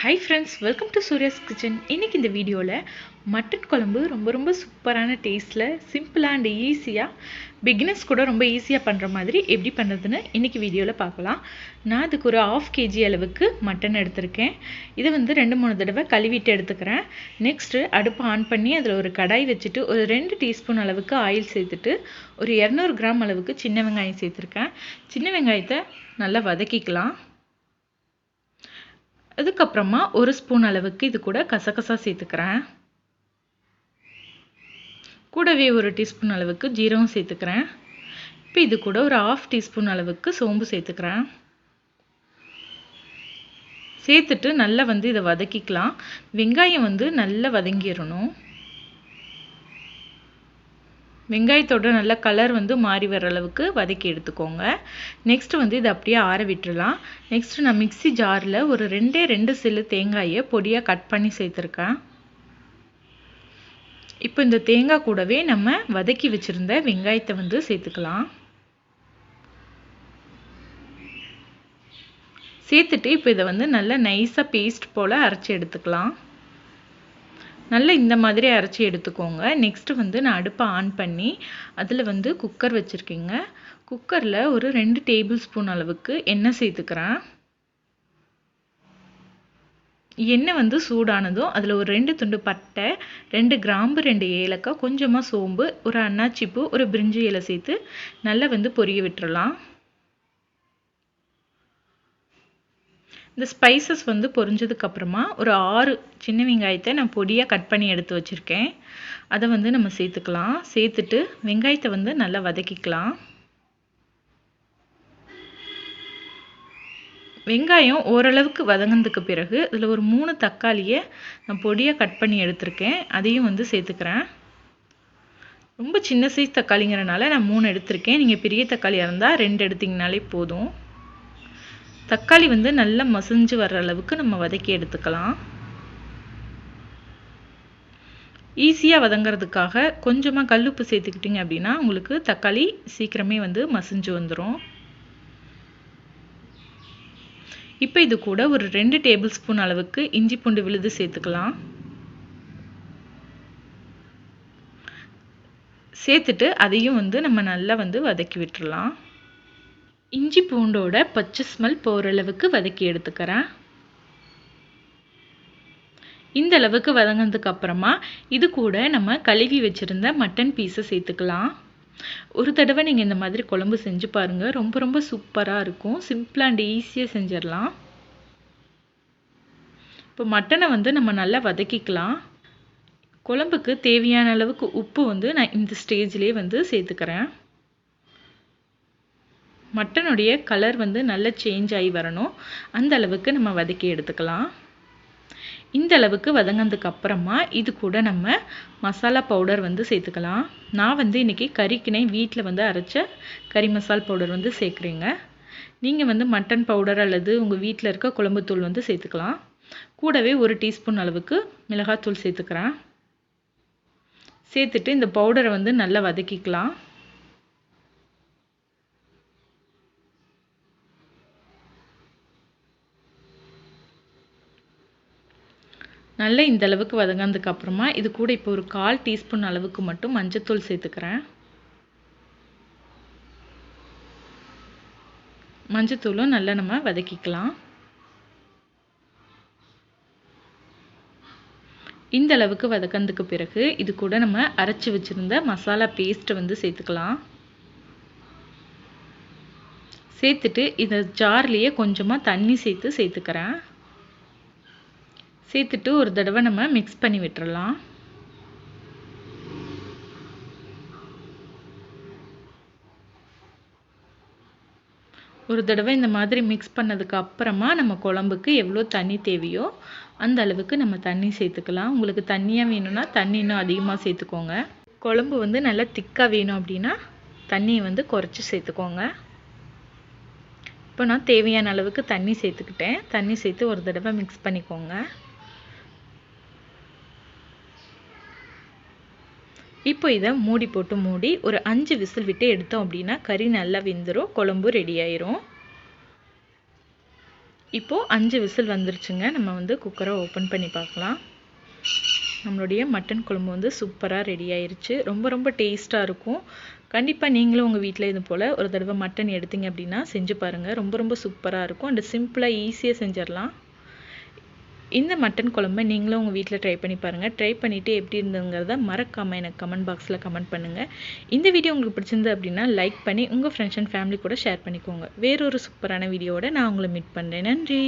Hi friends, welcome to Surya's Kitchen. இன்னைக்கு இந்த வீடியோல மட்டன் குழம்பு ரொம்ப சூப்பரான டேஸ்ட்ல சிம்பிளா அண்ட் ஈஸியா பிகினர்ஸ் கூட ரொம்ப ஈஸியா பண்ற மாதிரி எப்படி பண்றதுன்னு இன்னைக்கு வீடியோல பார்க்கலாம். நான் அதுக்கு ஒரு 1/2 kg அளவுக்கு மட்டன் எடுத்துர்க்கேன். இத வந்து 2-3 தடவை கழுவிட்டு எடுத்துக்கறேன். நெக்ஸ்ட் அடுப்பு ஆன் பண்ணி அதுல ஒரு கடாய் வச்சிட்டு ஒரு 2 டீஸ்பூன் அளவுக்கு ஆயில் சேர்த்துட்டு ஒரு 200 கிராம் அளவுக்கு சின்ன வெங்காயம் சேர்த்திருக்கேன். சின்ன வெங்காயத்தை நல்லா வதக்கிக்கலாம். அதுக்கு அப்புறமா ஒரு ஸ்பூன் அளவுக்கு இது கூட கசகசா சேர்த்துக்கறேன். கூடவே ஒரு டீஸ்பூன் அளவுக்கு ஜீரகம் சேர்த்துக்கறேன். இப்போ இது கூட ஒரு 1/2 டீஸ்பூன் அளவுக்கு சோம்பு சேர்த்துக்கறேன். சேர்த்துட்டு நல்லா வந்து இத வதக்கிக்கலாம். வெங்காயம் வந்து நல்லா வதங்கிரணும். வெங்காயத்தோட நல்ல கலர் வந்து மாறி வர அளவுக்கு வதக்கி எடுத்துக்கோங்க. நெக்ஸ்ட் வந்து இத அப்படியே ஆற விட்டுறலாம். நெக்ஸ்ட் நான் மிக்ஸி ஜார்ல ஒரு 2 சில்லு தேங்காயை பொடியா கட் பண்ணி சேர்த்திருக்கேன். இப்போ இந்த தேங்காய் கூடவே நம்ம வதக்கி வச்சிருந்த வெங்காயத்தை வந்து சேர்த்துக்கலாம். சேர்த்துட்டு இப்போ இத வந்து நல்லா நைஸா பேஸ்ட் போல அரைச்சு எடுத்துக்கலாம். நல்லா இந்த மாதிரி அரைச்சி எடுத்துக்கோங்க. நெக்ஸ்ட் வந்து நான் அடுப்பை ஆன் பண்ணி அதில் வந்து குக்கர் வச்சுருக்கேங்க. குக்கரில் ஒரு 2 டேபிள் ஸ்பூன் அளவுக்கு எண்ணெய் சேர்த்துக்கிறேன். எண்ணெய் வந்து சூடானதும் அதில் ஒரு 2 துண்டு பட்டை, 2 கிராம்பு, 2 ஏலக்காய், கொஞ்சமாக சோம்பு, ஒரு அன்னாச்சிப்பூ, ஒரு பிரிஞ்சி இலை சேர்த்து நல்லா வந்து பொரிய விட்டுறலாம். இந்த ஸ்பைசஸ் வந்து பொரிஞ்சதுக்கு அப்புறமா ஒரு 6 சின்ன வெங்காயத்தை நான் பொடியா கட் பண்ணி எடுத்து வச்சிருக்கேன். அதை வந்து நம்ம சேர்த்துக்கலாம். சேர்த்துட்டு வெங்காயத்தை வந்து நல்லா வதக்கிக்கலாம். வெங்காயம் ஓரளவுக்கு வதங்கினதுக்கு பிறகு அதில் ஒரு 3 தக்காளியை நான் பொடியா கட் பண்ணி எடுத்திருக்கேன். அதையும் வந்து சேர்த்துக்கிறேன். ரொம்ப சின்ன சைஸ் தக்காளிங்கிறனால நான் 3 எடுத்திருக்கேன். நீங்கள் பெரிய தக்காளியாக இருந்தால் 2 எடுத்தீங்கனாலே போதும். தக்காளி வந்து நல்லா மசிஞ்சு வர்ற அளவுக்கு நம்ம வதக்கி எடுத்துக்கலாம். ஈஸியாக வதங்கிறதுக்காக கொஞ்சமாக கல்லுப்பு சேர்த்துக்கிட்டிங்க அப்படின்னா உங்களுக்கு தக்காளி சீக்கிரமே வந்து மசிஞ்சு வந்துடும். இப்போ இது கூட ஒரு 2 டேபிள் ஸ்பூன் அளவுக்கு இஞ்சி பூண்டு விழுது சேர்த்துக்கலாம். சேர்த்துட்டு அதையும் வந்து நம்ம நல்லா வந்து வதக்கி விட்டுறலாம். இஞ்சி பூண்டோட பச்சை ஸ்மெல் போகிற அளவுக்கு வதக்கி எடுத்துக்கிறேன். இந்த அளவுக்கு வதங்கினதுக்கு அப்புறமா இது கூட நம்ம கழுவி வச்சிருந்த மட்டன் பீஸை சேர்த்துக்கலாம். ஒரு தடவை நீங்கள் இந்த மாதிரி குழம்பு செஞ்சு பாருங்கள். ரொம்ப சூப்பராக இருக்கும். சிம்பிளாக அண்ட் ஈஸியாக செஞ்சிடலாம். இப்போ மட்டனை வந்து நம்ம நல்லா வதக்கிக்கலாம். குழம்புக்கு தேவையான அளவுக்கு உப்பு வந்து நான் இந்த ஸ்டேஜ்லேயே வந்து சேர்த்துக்கிறேன். மட்டனுடைய கலர் வந்து நல்லா சேஞ்ச் ஆகி வரணும். அந்த அளவுக்கு நம்ம வதக்கி எடுத்துக்கலாம். இந்த அளவுக்கு வதங்கினதுக்கு அப்புறமா இது கூட நம்ம மசாலா பவுடர் வந்து சேர்த்துக்கலாம். நான் வந்து இன்றைக்கி கறிக்குனே வீட்டில் வந்து அரைச்ச கறி மசால் பவுடர் வந்து சேர்க்குறீங்க. நீங்கள் வந்து மட்டன் பவுடர் அல்லது உங்கள் வீட்டில் இருக்க குழம்புத்தூள் வந்து சேர்த்துக்கலாம். கூடவே ஒரு டீஸ்பூன் அளவுக்கு மிளகாத்தூள் சேர்த்துக்கிறேன். சேர்த்துட்டு இந்த பவுடரை வந்து நல்லா வதக்கிக்கலாம். நல்லா இந்த அளவுக்கு வதங்கினதுக்கு அப்புறமா இது கூட இப்போ ஒரு 1/4 டீஸ்பூன் அளவுக்கு மட்டும் மஞ்சத்தூள் சேர்த்துக்கிறேன். மஞ்சத்தூளும் நல்லா நம்ம வதக்கிக்கலாம். இந்த அளவுக்கு வதக்கினதுக்கு பிறகு இது கூட நம்ம அரைச்சி வச்சிருந்த மசாலா பேஸ்ட்டை வந்து சேர்த்துக்கலாம். சேர்த்துட்டு இந்த ஜார்லேயே கொஞ்சமாக தண்ணி சேர்த்துக்கிறேன். சேர்த்துட்டு ஒரு தடவை நம்ம மிக்ஸ் பண்ணி விட்டுறலாம். ஒரு தடவை இந்த மாதிரி மிக்ஸ் பண்ணதுக்கு அப்புறமா நம்ம குழம்புக்கு எவ்வளோ தண்ணி தேவையோ அந்த அளவுக்கு நம்ம தண்ணி சேர்த்துக்கலாம். உங்களுக்கு தண்ணியாக வேணும்னா தண்ணி இன்னும் அதிகமாக சேர்த்துக்கோங்க. குழம்பு வந்து நல்லா திக்காக வேணும் அப்படின்னா தண்ணியை வந்து குறைச்சி சேர்த்துக்கோங்க. இப்போ நான் தேவையான அளவுக்கு தண்ணி சேர்த்துக்கிட்டேன். தண்ணி சேர்த்து ஒரு தடவை மிக்ஸ் பண்ணிக்கோங்க. இப்போ இதை மூடி ஒரு 5 விசில் விட்டு எடுத்தோம் அப்படின்னா கறி நல்லா வெந்துடும். குழம்பு ரெடி ஆயிரும். இப்போது 5 விசில் வந்துருச்சுங்க. நம்ம வந்து குக்கரை ஓப்பன் பண்ணி பார்க்கலாம். நம்மளுடைய மட்டன் குழம்பு வந்து சூப்பராக ரெடி ஆயிருச்சு. ரொம்ப ரொம்ப டேஸ்ட்டாக இருக்கும். கண்டிப்பாக நீங்களும் உங்கள் வீட்டில் இது போல் ஒரு தடவை மட்டன் எடுத்தீங்க அப்படின்னா செஞ்சு பாருங்கள். ரொம்ப ரொம்ப சூப்பராக இருக்கும். அண்ட் சிம்பிளாக ஈஸியாக செஞ்சிடலாம். இந்த மட்டன் குழம்பை நீங்களும் உங்கள் வீட்டில் ட்ரை பண்ணி பாருங்கள். ட்ரை பண்ணிவிட்டு எப்படி இருந்ததுங்கிறத மறக்காமல் எனக்கு கமெண்ட் பாக்ஸில் கமெண்ட் பண்ணுங்கள். இந்த வீடியோ உங்களுக்கு பிடிச்சிருந்து அப்படின்னா லைக் பண்ணி உங்கள் ஃப்ரெண்ட்ஸ் அண்ட் ஃபேமிலி கூட ஷேர் பண்ணிக்கோங்க. வேறொரு சூப்பரான வீடியோவோட நான் உங்களை மீட் பண்ணுறேன். நன்றி.